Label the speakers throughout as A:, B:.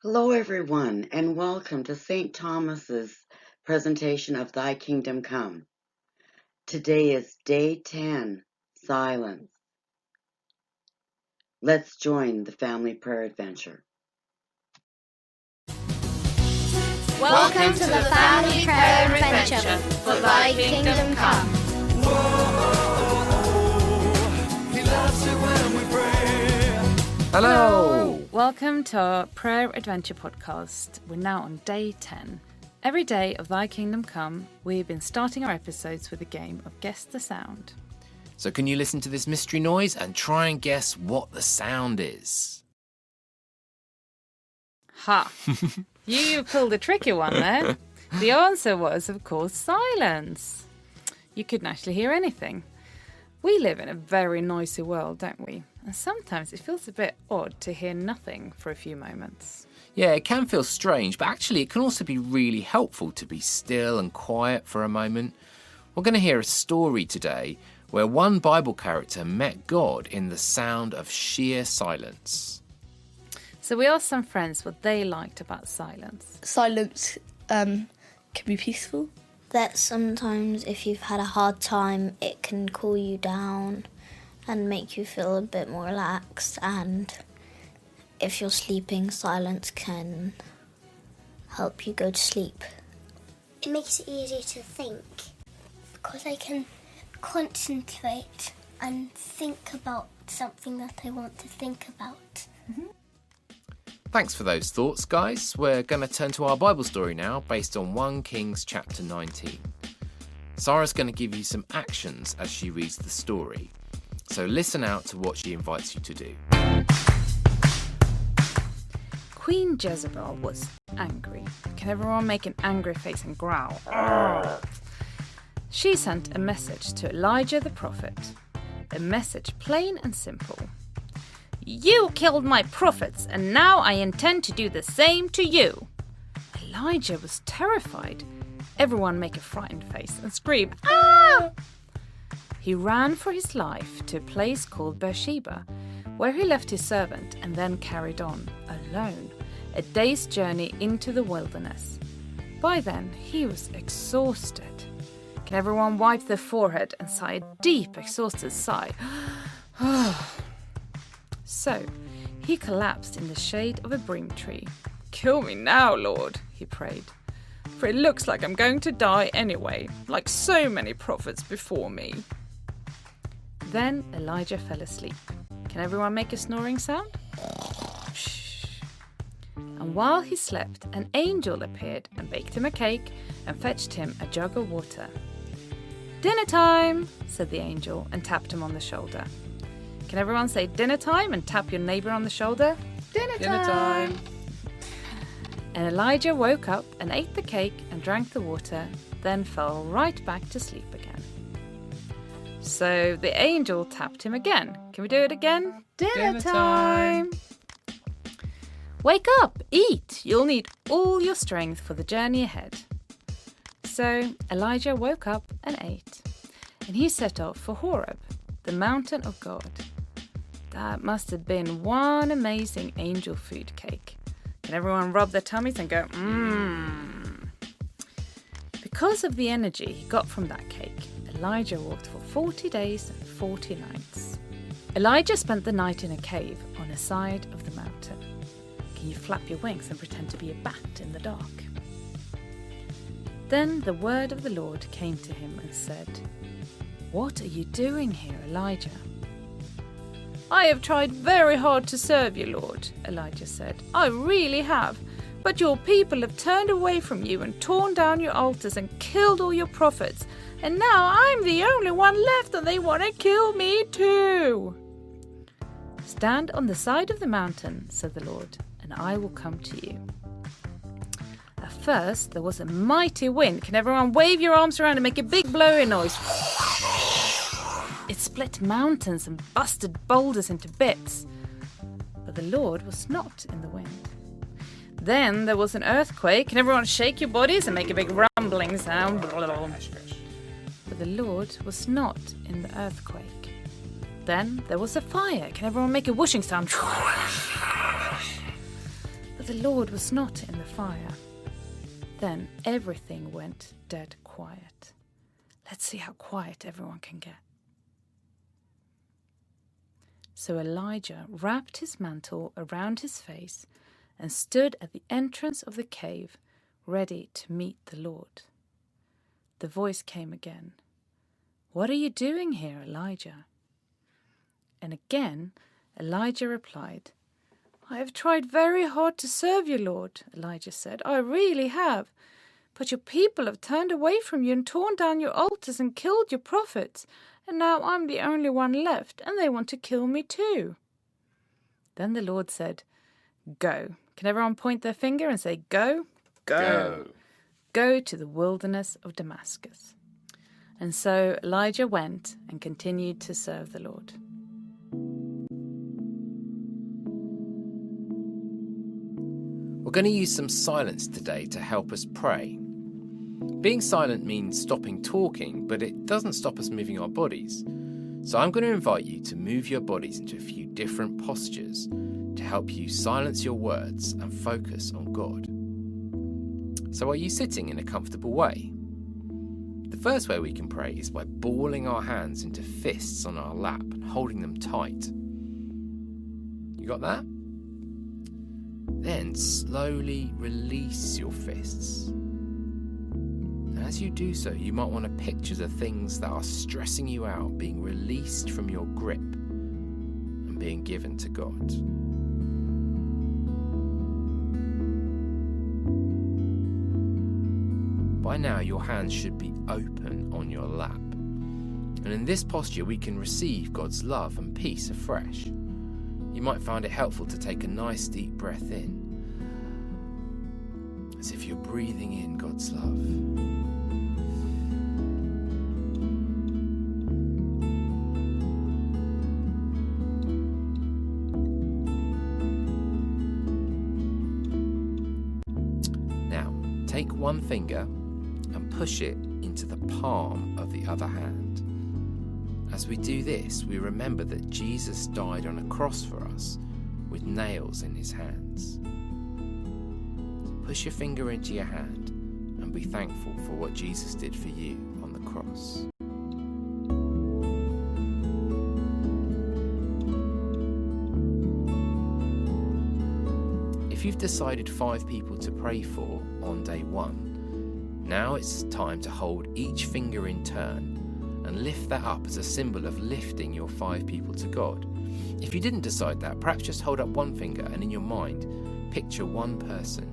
A: Hello, everyone, and welcome to St. Thomas's presentation of Thy Kingdom Come. Today is Day 10, Silence. Let's join the family prayer adventure.
B: Welcome to the family prayer adventure for Thy Kingdom Come.
C: Hello! Welcome to our Prayer Adventure podcast. We're now on day 10. Every day of Thy Kingdom Come, we've been starting our episodes with a game of Guess the Sound.
D: So can you listen to this mystery noise and try and guess what the sound is?
C: Ha! You pulled a tricky one there. The answer was, of course, silence. You couldn't actually hear anything. We live in a very noisy world, don't we? And sometimes it feels a bit odd to hear nothing for a few moments.
D: Yeah, it can feel strange, but actually it can also be really helpful to be still and quiet for a moment. We're going to hear a story today where one Bible character met God in the sound of sheer silence.
C: So we asked some friends what they liked about silence.
B: Silence can be peaceful.
E: That sometimes if you've had a hard time, it can cool you down and make you feel a bit more relaxed. And if you're sleeping, silence can help you go to sleep.
F: It makes it easier to think because I can concentrate and think about something that I want to think about.
D: Mm-hmm. Thanks for those thoughts, guys. We're going to turn to our Bible story now, based on 1 Kings chapter 19. Sarah's going to give you some actions as she reads the story. So listen out to what she invites you to do.
C: Queen Jezebel was angry. Can everyone make an angry face and growl? Arrgh! She sent a message to Elijah the prophet. A message plain and simple. You killed my prophets, and now I intend to do the same to you. Elijah was terrified. Everyone make a frightened face and scream, "Ah!" He ran for his life to a place called Beersheba, where he left his servant and then carried on, alone, a day's journey into the wilderness. By then, he was exhausted. Can everyone wipe their forehead and sigh a deep, exhausted sigh? So, he collapsed in the shade of a broom tree. "Kill me now, Lord," he prayed, "for it looks like I'm going to die anyway, like so many prophets before me." Then Elijah fell asleep. Can everyone make a snoring sound? Shh. And while he slept, an angel appeared and baked him a cake and fetched him a jug of water. "Dinner time," said the angel and tapped him on the shoulder. Can everyone say dinner time and tap your neighbour on the shoulder? Dinner time! And Elijah woke up and ate the cake and drank the water, then fell right back to sleep again. So the angel tapped him again. Can we do it again? Dinner time! Wake up, eat. You'll need all your strength for the journey ahead. So Elijah woke up and ate, and he set off for Horeb, the mountain of God. That must have been one amazing angel food cake. Can everyone rub their tummies and go, mmm? Because of the energy he got from that cake, Elijah walked for 40 days and 40 nights. Elijah spent the night in a cave on the side of the mountain. Can you flap your wings and pretend to be a bat in the dark? Then the word of the Lord came to him and said, "What are you doing here, Elijah?" "I have tried very hard to serve you, Lord," Elijah said. "I really have. But your people have turned away from you and torn down your altars and killed all your prophets. And now I'm the only one left and they want to kill me too." "Stand on the side of the mountain," said the Lord, "and I will come to you." At first, there was a mighty wind. Can everyone wave your arms around and make a big blowing noise? It split mountains and busted boulders into bits. But the Lord was not in the wind. Then there was an earthquake. Can everyone shake your bodies and make a big rumbling sound? But the Lord was not in the earthquake. Then there was a fire. Can everyone make a whooshing sound? The but the Lord was not in the fire. Then everything went dead quiet. Let's see how quiet everyone can get. So Elijah wrapped his mantle around his face and stood at the entrance of the cave, ready to meet the Lord. The voice came again. "What are you doing here, Elijah?" And again Elijah replied, "I have tried very hard to serve you, Lord," Elijah said. "I really have. But your people have turned away from you and torn down your altars and killed your prophets. And now I'm the only one left, and they want to kill me too." Then the Lord said, "Go." Can everyone point their finger and say, "Go"?
D: Go.
C: Go to the wilderness of Damascus. And so Elijah went and continued to serve the Lord.
D: We're going to use some silence today to help us pray. Being silent means stopping talking, but it doesn't stop us moving our bodies. So I'm going to invite you to move your bodies into a few different postures to help you silence your words and focus on God. So are you sitting in a comfortable way? The first way we can pray is by balling our hands into fists on our lap and holding them tight. You got that? Then slowly release your fists. And as you do so, you might want to picture the things that are stressing you out being released from your grip and being given to God. By now, your hands should be open on your lap. And in this posture, we can receive God's love and peace afresh. You might find it helpful to take a nice deep breath in, as if you're breathing in God's love. Now, take one finger and push it into the palm of the other hand. As we do this, we remember that Jesus died on a cross for us with nails in his hands. Push your finger into your hand and be thankful for what Jesus did for you on the cross. If you've decided 5 people to pray for on day 1, now it's time to hold each finger in turn and lift that up as a symbol of lifting your 5 people to God. If you didn't decide that, perhaps just hold up one finger and in your mind, picture one person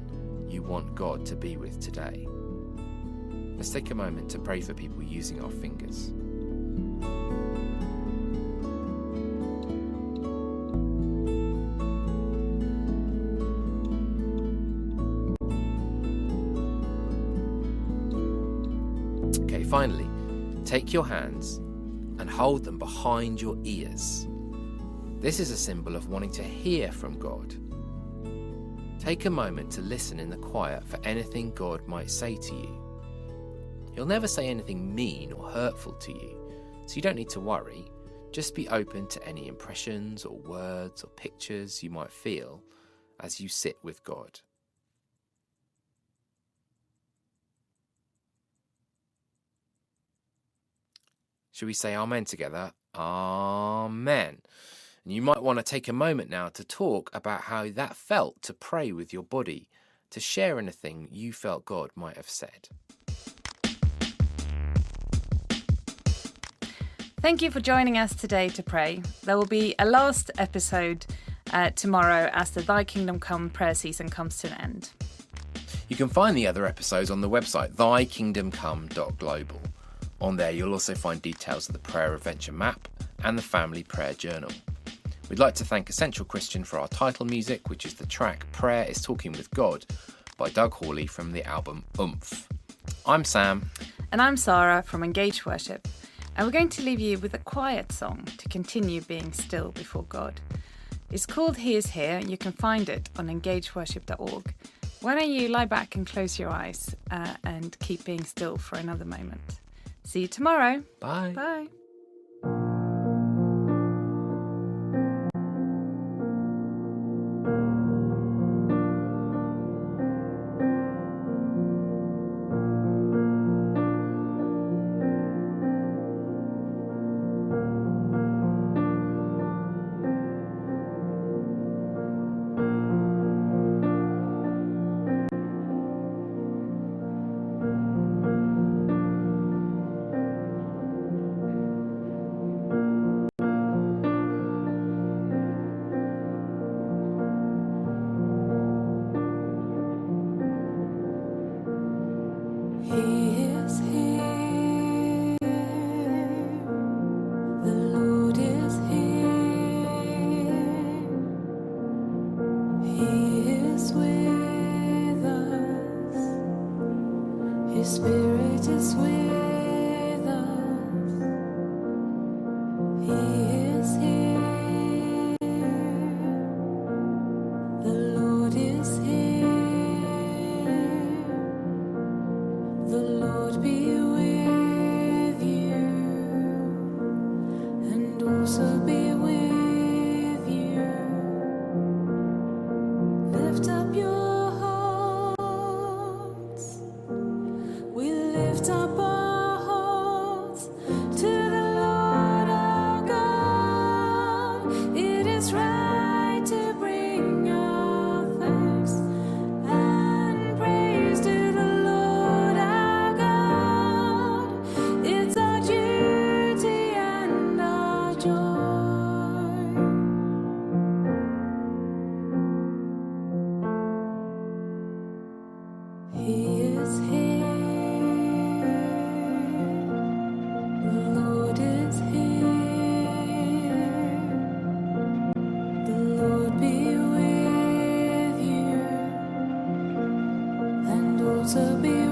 D: you want God to be with today. Let's take a moment to pray for people using our fingers. Okay, finally, take your hands and hold them behind your ears. This is a symbol of wanting to hear from God. Take a moment to listen in the quiet for anything God might say to you. He'll never say anything mean or hurtful to you, so you don't need to worry. Just be open to any impressions or words or pictures you might feel as you sit with God. Should we say Amen together? Amen. And you might want to take a moment now to talk about how that felt to pray with your body, to share anything you felt God might have said.
C: Thank you for joining us today to pray. There will be a last episode tomorrow as the Thy Kingdom Come prayer season comes to an end.
D: You can find the other episodes on the website thykingdomcome.global. On there you'll also find details of the prayer adventure map and the family prayer journal. We'd like to thank Essential Christian for our title music, which is the track Prayer is Talking with God by Doug Hawley from the album Oomph. I'm Sam.
C: And I'm Sarah from Engage Worship. And we're going to leave you with a quiet song to continue being still before God. It's called He Is Here. You can find it on engageworship.org. Why don't you lie back and close your eyes and keep being still for another moment. See you tomorrow.
D: Bye.
C: Bye.
G: He is with us. His Spirit is with us. He is here. The Lord is here. The Lord be with you, and also be with you. Lift up your hearts. We lift up our hearts to the Lord our God. It is right to bring our thanks and praise to the Lord our God. It's our duty and our joy. He is here. The Lord is here. The Lord be with you, and also be